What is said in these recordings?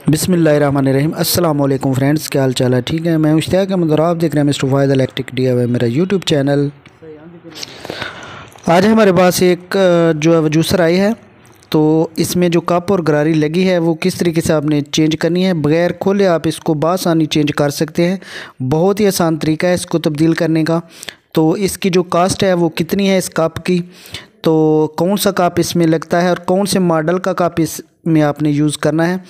बिस्मिल्लाहिर्रहमानिर्रहीम। अस्सलाम वालेकुम फ्रेंड्स, क्या हाल चाल है? ठीक है, मैं मुश्ताक अहमद और आप देख रहे हैं मिस्टर फायद इलेक्ट्रिक DIY मेरा यूट्यूब चैनल। आज हमारे पास एक जो है जूसर आई है, तो इसमें जो कप और गरारी लगी है वो किस तरीके से आपने चेंज करनी है। बगैर खोले आप इसको बासानी चेंज कर सकते हैं। बहुत ही आसान तरीका है इसको तब्दील करने का। तो इसकी जो कास्ट है वो कितनी है इस कप की, तो कौन सा कप इसमें लगता है और कौन से मॉडल का कप इसमें आपने यूज़ करना है,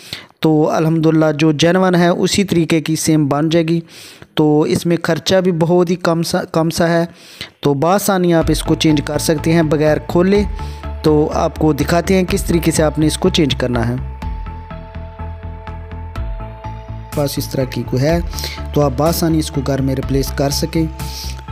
तो अल्हम्दुलिल्लाह जो जेनवन है उसी तरीके की सेम बन जाएगी। तो इसमें ख़र्चा भी बहुत ही कम सा है, तो बासानी आप इसको चेंज कर सकते हैं बगैर खोले। तो आपको दिखाते हैं किस तरीके से आपने इसको चेंज करना है। पास इस तरह की कोई है तो आप बासानी इसको घर में रिप्लेस कर सकें।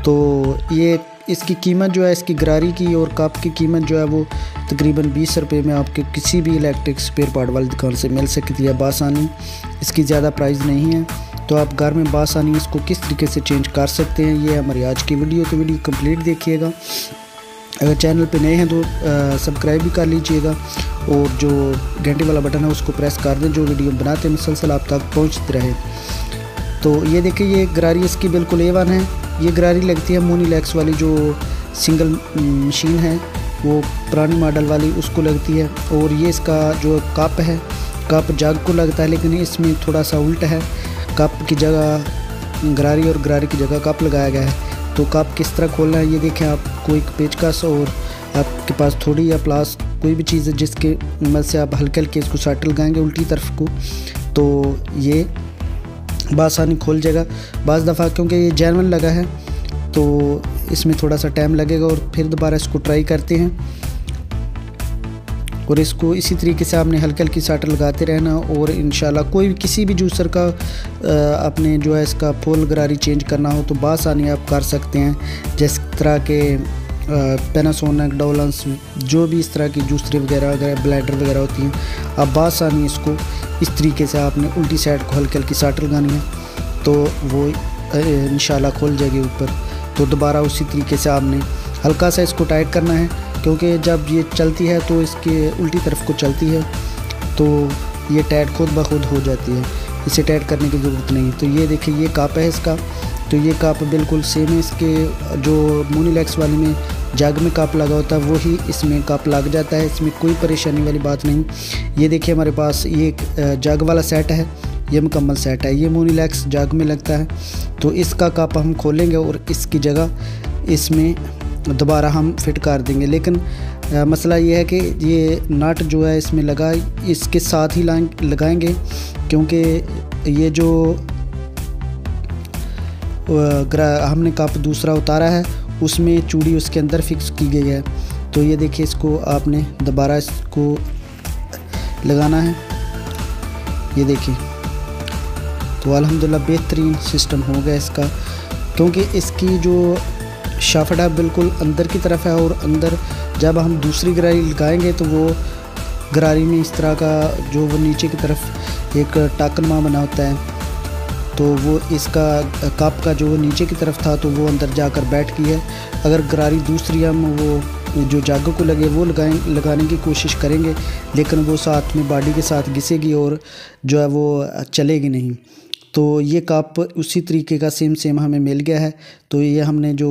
तो ये इसकी कीमत जो है, इसकी गरारी की और कप की कीमत जो है वो तकरीबन 20 रुपये में आपके किसी भी इलेक्ट्रिक स्पेयर पार्ट वाली दुकान से मिल सकती है बासानी। इसकी ज़्यादा प्राइस नहीं है, तो आप घर में बासानी इसको किस तरीके से चेंज कर सकते हैं। ये हमारी आज की वीडियो, तो वीडियो कंप्लीट देखिएगा। अगर चैनल पे नए हैं तो सब्सक्राइब भी कर लीजिएगा और जो घंटे वाला बटन है उसको प्रेस कर दें, जो वीडियो बनाते हैं मुसलसल आप तक पहुँचते रहे। तो ये देखिए, ये गरारी इसकी बिल्कुल A1 है। ये गरारी लगती है मोनीलैक्स वाली, जो सिंगल मशीन है वो पुरानी मॉडल वाली उसको लगती है। और ये इसका जो कप है, कप जग को लगता है, लेकिन इसमें थोड़ा सा उल्टा है। कप की जगह गरारी और गरारी की जगह कप लगाया गया है। तो कप किस तरह खोलना है, ये देखें। आपको एक पेचकस और आपके पास थोड़ी या प्लास कोई भी चीज़ है जिसके मदद से आप हल्के हल्के इसको सट लगाएंगे उल्टी तरफ को, तो ये बासानी खोल जाएगा। बाज़ दफ़ा क्योंकि ये जेनवन लगा है तो इसमें थोड़ा सा टाइम लगेगा, और फिर दोबारा इसको ट्राई करते हैं। और इसको इसी तरीके से आपने हल्की हल्की साटर लगाते रहना, और इंशाल्लाह कोई भी किसी भी जूसर का आपने जो है इसका फुल गरारी चेंज करना हो तो बासानी आप कर सकते हैं। जिस तरह के पैनासोनिक, डोलेंस, जो भी इस तरह की जूसरी वगैरह ब्लेंडर वगैरह होती हैं, आप बासानी इसको इस तरीके से आपने उल्टी साइड को हल्की हल्की साट लगानी है, तो वो इंशाल्लाह खोल जाएगी ऊपर। तो दोबारा उसी तरीके से आपने हल्का सा इसको टाइट करना है, क्योंकि जब ये चलती है तो इसके उल्टी तरफ को चलती है, तो ये टाइट खुद ब खुद हो जाती है, इसे टाइट करने की ज़रूरत नहीं। तो ये देखिए, ये कप है इसका। तो ये कप बिल्कुल सेम है इसके, जो मोनीलैक्स वाले में जग में कप लगा होता है वही इसमें कप लग जाता है। इसमें कोई परेशानी वाली बात नहीं। ये देखिए, हमारे पास ये एक जग वाला सेट है, ये मुकम्मल सेट है। ये मोनीलैक्स जग में लगता है। तो इसका कप हम खोलेंगे और इसकी जगह इसमें दोबारा हम फिट कर देंगे। लेकिन मसला ये है कि ये नट जो है इसमें लगा, इसके साथ ही लगाएंगे, क्योंकि ये जो हमने कप दूसरा उतारा है उसमें चूड़ी उसके अंदर फिक्स की गई है। तो ये देखिए, इसको आपने दोबारा इसको लगाना है। ये देखिए, तो अल्हम्दुलिल्लाह बेहतरीन सिस्टम हो गया इसका, क्योंकि इसकी जो शाफ्ट है बिल्कुल अंदर की तरफ है, और अंदर जब हम दूसरी गरारी लगाएंगे तो वो गरारी में इस तरह का जो वो नीचे की तरफ एक टाकनमा बना होता है, तो वो इसका कप का जो नीचे की तरफ था तो वो अंदर जाकर बैठ गई है। अगर गरारी दूसरी हम वो जो जागो को लगे वो लगाने की कोशिश करेंगे, लेकिन वो साथ में बॉडी के साथ घिसेगी और जो है वो चलेगी नहीं। तो ये कप उसी तरीके का सेम हमें मिल गया है। तो ये हमने जो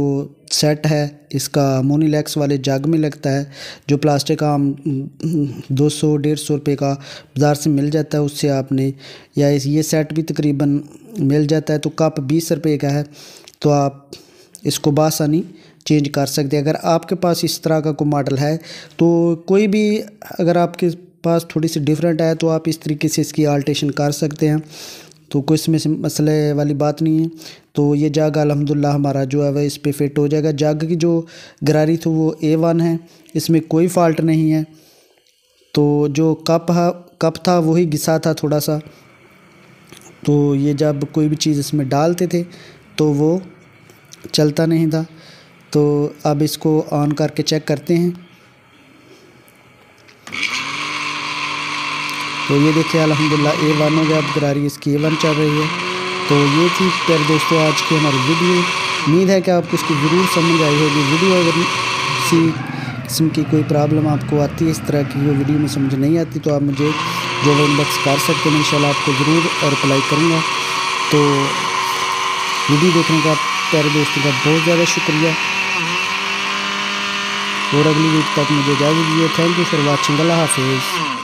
सेट है इसका मोनीलैक्स वाले जग में लगता है, जो प्लास्टिक का हम 200-150 रुपये का बाज़ार से मिल जाता है, उससे आपने, या ये सेट भी तकरीबन मिल जाता है। तो कप 20 रुपये का है, तो आप इसको बासानी चेंज कर सकते हैं। अगर आपके पास इस तरह का कोई मॉडल है, तो कोई भी अगर आपके पास थोड़ी सी डिफरेंट है तो आप इस तरीके से इसकी आल्ट्रेशन कर सकते हैं। तो कोई इसमें से मसले वाली बात नहीं है। तो ये जग अल्हम्दुलिल्लाह हमारा जो है वह इस पे फिट हो जाएगा। जग की जो गरारी थी वो A1 है, इसमें कोई फॉल्ट नहीं है। तो जो कप था वही घिसा था थोड़ा सा, तो ये जब कोई भी चीज़ इसमें डालते थे तो वो चलता नहीं था। तो अब इसको ऑन करके चेक करते हैं। तो ये देखिए, अल्हम्दुलिल्लाह A1 हो गया। अब गरारी इसकी A1 चल रही है। तो ये थी प्यारे दोस्तों आज की हमारी वीडियो। उम्मीद है कि आपको इसकी ज़रूर समझ आई होगी। वीडियो अगर किसी किस्म की कोई प्रॉब्लम आपको आती है, इस तरह की वो वीडियो में समझ नहीं आती, तो आप मुझे जो वो इनबॉक्स कर सकते हैं, इंशाल्लाह आपको ज़रूर रिप्लाई करूँगा। तो वीडियो देखने का प्यारे दोस्तों का बहुत ज़्यादा शुक्रिया, और अगली वीडियो तक मुझे इजाज़त दीजिए। Thank you for watching. अल्लाह हाफिज़।